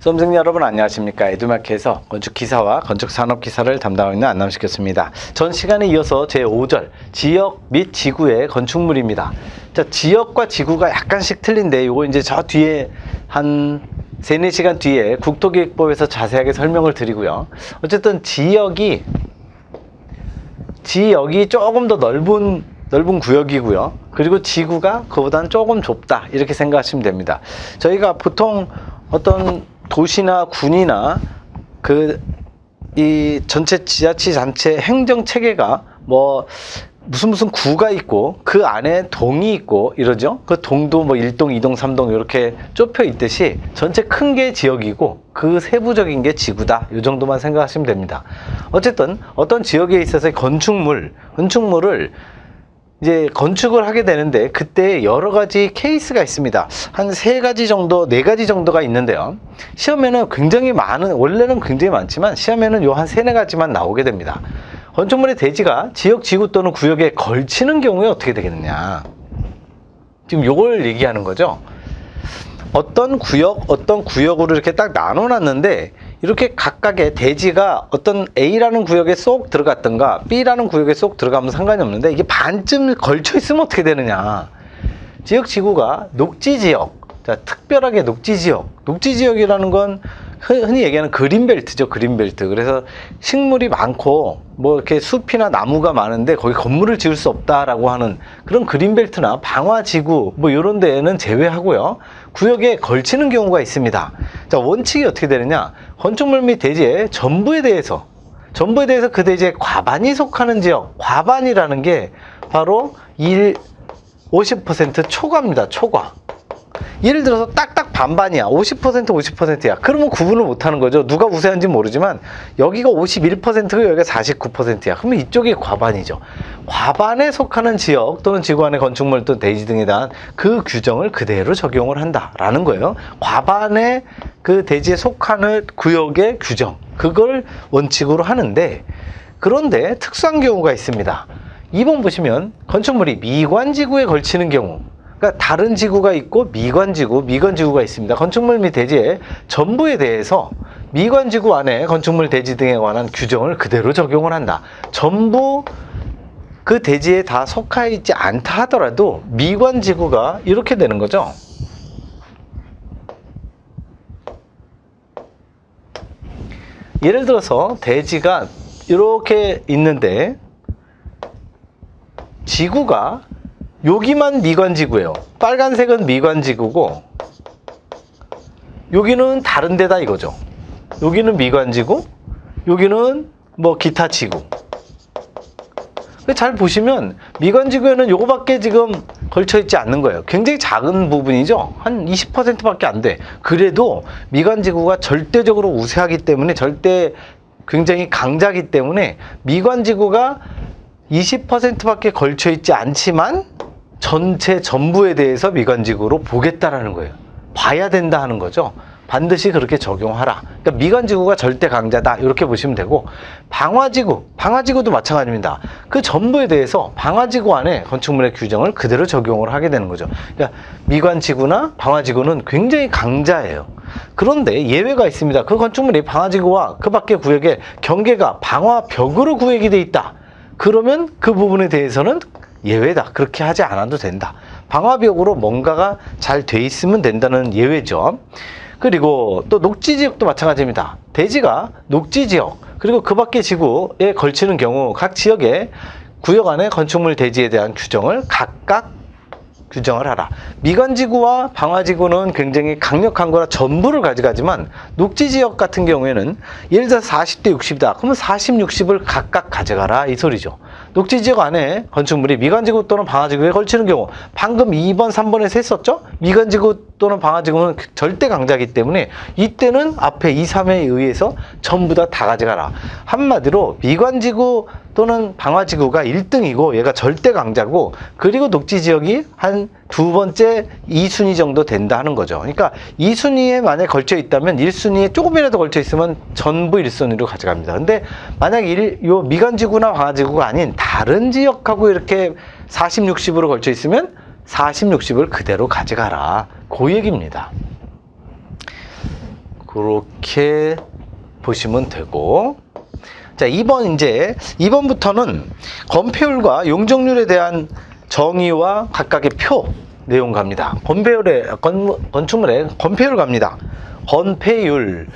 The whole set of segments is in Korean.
수험생 여러분 안녕하십니까. 에듀마켓에서 건축기사와 건축산업기사를 담당하고 있는 안남식교수입니다. 전 시간에 이어서 제5절 지역 및 지구의 건축물입니다. 자, 지역과 지구가 약간씩 틀린데 요거 이제 저 뒤에 한 3-4시간 뒤에 국토기획법에서 자세하게 설명을 드리고요. 어쨌든 지역이 조금 더 넓은 구역이고요. 그리고 지구가 그보다는 조금 좁다 이렇게 생각하시면 됩니다. 저희가 보통 어떤 도시나 군이나 이 전체 지자체단체 행정 체계가 뭐 무슨 구가 있고 그 안에 동이 있고 이러죠. 그 동도 뭐 1동, 2동, 3동 이렇게 좁혀 있듯이 전체 큰 게 지역이고 그 세부적인 게 지구다. 이 정도만 생각하시면 됩니다. 어쨌든 어떤 지역에 있어서 건축물을 이제 건축을 하게 되는데 그때 여러 가지 케이스가 있습니다. 한 3가지 정도, 4가지 정도가 있는데요. 시험에는 굉장히 원래는 굉장히 많지만 시험에는 요 한 3-4가지만 나오게 됩니다. 건축물의 대지가 지역, 지구 또는 구역에 걸치는 경우에 어떻게 되겠느냐. 지금 요걸 얘기하는 거죠. 어떤 구역으로 이렇게 딱 나눠놨는데 이렇게 각각의 대지가 어떤 A라는 구역에 쏙 들어갔던가 B라는 구역에 쏙 들어가면 상관이 없는데 이게 반쯤 걸쳐 있으면 어떻게 되느냐. 지역, 지구가 녹지지역, 자, 특별하게 녹지지역이라는 건 흔히 얘기하는 그린벨트죠. 그린벨트. 그래서 식물이 많고 뭐 이렇게 숲이나 나무가 많은데 거기 건물을 지을 수 없다라고 하는 그런 그린벨트나 방화지구 뭐 이런 데는 제외하고요. 구역에 걸치는 경우가 있습니다. 자, 원칙이 어떻게 되느냐. 건축물 및 대지의 전부에 대해서 그 대지에 과반이 속하는 지역, 과반이라는 게 바로 50% 초과입니다. 초과. 예를 들어서 딱딱 반반이야. 50%야. 그러면 구분을 못하는 거죠. 누가 우세한지 모르지만 여기가 51%고 여기가 49%야. 그러면 이쪽이 과반이죠. 과반에 속하는 지역 또는 지구 안의 건축물 또는 대지 등에 대한 그 규정을 그대로 적용을 한다라는 거예요. 과반의 그 대지에 속하는 구역의 규정, 그걸 원칙으로 하는데, 그런데 특수한 경우가 있습니다. 2번 보시면 건축물이 미관지구에 걸치는 경우, 그러니까 다른 지구가 있고 미관지구가 있습니다. 건축물 및 대지의 전부에 대해서 미관지구 안에 건축물 대지 등에 관한 규정을 그대로 적용을 한다. 전부 그 대지에 다 속하 있지 않다 하더라도 미관지구가 이렇게 되는 거죠. 예를 들어서 대지가 이렇게 있는데 지구가 여기만 미관지구예요. 빨간색은 미관지구고 여기는 다른 데다 이거죠. 여기는 미관지구, 여기는 뭐 기타 지구. 잘 보시면 미관지구에는 요거밖에 지금 걸쳐 있지 않는 거예요. 굉장히 작은 부분이죠. 한 20%밖에 안 돼. 그래도 미관지구가 절대적으로 우세하기 때문에, 굉장히 강자기 때문에 미관지구가 20%밖에 걸쳐 있지 않지만 전체 전부에 대해서 미관지구로 보겠다라는 거예요. 봐야 된다 하는 거죠. 반드시 그렇게 적용하라. 그러니까 미관지구가 절대 강자다 이렇게 보시면 되고, 방화지구도 마찬가지입니다. 그 전부에 대해서 방화지구 안에 건축물의 규정을 그대로 적용을 하게 되는 거죠. 그러니까 미관지구나 방화지구는 굉장히 강자예요. 그런데 예외가 있습니다. 그 건축물이 방화지구와 그 밖의 구역에 경계가 방화벽으로 구획이 돼 있다. 그러면 그 부분에 대해서는 예외다. 그렇게 하지 않아도 된다. 방화벽으로 뭔가가 잘 돼 있으면 된다는 예외죠. 그리고 또 녹지지역도 마찬가지입니다. 대지가 녹지지역 그리고 그 밖의 지구에 걸치는 경우 각 지역의 구역 안의 건축물 대지에 대한 규정을 각각 규정을 하라. 미관지구와 방화지구는 굉장히 강력한 거라 전부를 가져가지만 녹지지역 같은 경우에는 예를 들어서 40대 60이다. 그러면 40, 60을 각각 가져가라 이 소리죠. 녹지지역 안에 건축물이 미관지구 또는 방화지구에 걸치는 경우, 방금 2번, 3번에서 했었죠? 미관지구 또는 방화지구는 절대 강자이기 때문에 이때는 앞에 2, 3에 의해서 전부 다 가져가라. 한마디로 미관지구 또는 방화지구가 1등이고 얘가 절대 강자고, 그리고 녹지지역이 한 2번째 2순위 정도 된다 하는 거죠. 그러니까 2순위에 만약에 걸쳐 있다면 1순위에 조금이라도 걸쳐 있으면 전부 1순위로 가져갑니다. 근데 만약에 요 미관지구나 방화지구가 아닌 다른 지역하고 이렇게 40, 60으로 걸쳐 있으면 40, 60을 그대로 가져가라. 그 얘기입니다. 그렇게 보시면 되고, 자, 2번부터는 건폐율과 용적률에 대한 정의와 각각의 표 내용 갑니다. 건축물의 건폐율 갑니다. 건폐율.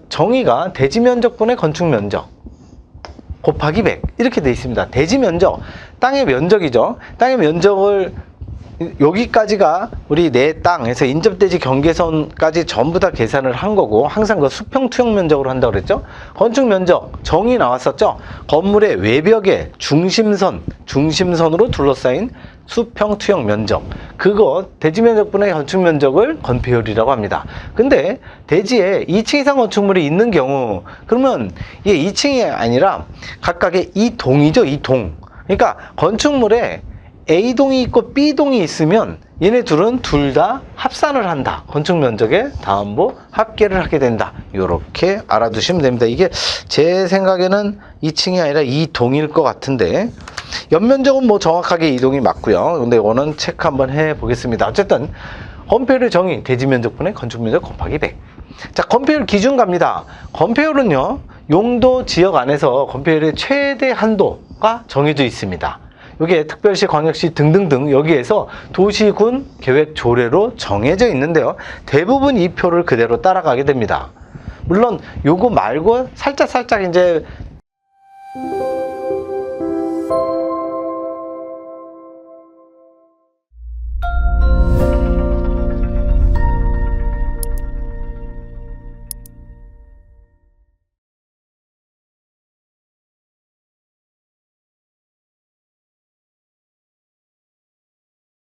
정의가 대지면적분의 건축면적 곱하기 100 이렇게 되어 있습니다. 대지면적, 땅의 면적이죠. 땅의 면적을 여기까지가 우리 내 땅에서 인접대지 경계선까지 전부 다 계산을 한 거고, 항상 그 수평 투영 면적으로 한다고 그랬죠. 건축 면적 정의 나왔었죠. 건물의 외벽의 중심선으로 둘러싸인 수평 투영 면적, 그거 대지 면적분의 건축 면적을 건폐율이라고 합니다. 근데 대지에 2층 이상 건축물이 있는 경우, 그러면 이게 2층이 아니라 각각의 이동이죠. 이동. 그러니까 건축물에 A동이 있고 B동이 있으면 얘네 둘은 둘 다 합산을 한다. 건축 면적의 다음보 합계를 하게 된다. 이렇게 알아두시면 됩니다. 이게 제 생각에는 2층이 아니라 2동일 것 같은데, 연면적은 뭐 정확하게 2동이 맞고요. 근데 이거는 체크 한번 해 보겠습니다. 어쨌든 건폐율의 정의, 대지면적분의 건축면적 곱하기 100. 자, 건폐율 기준 갑니다. 건폐율은요, 용도 지역 안에서 건폐율의 최대 한도가 정해져 있습니다. 이게 특별시, 광역시 등등등 여기에서 도시, 군, 계획, 조례로 정해져 있는데요. 대부분 이 표를 그대로 따라가게 됩니다. 물론 요거 말고 살짝 이제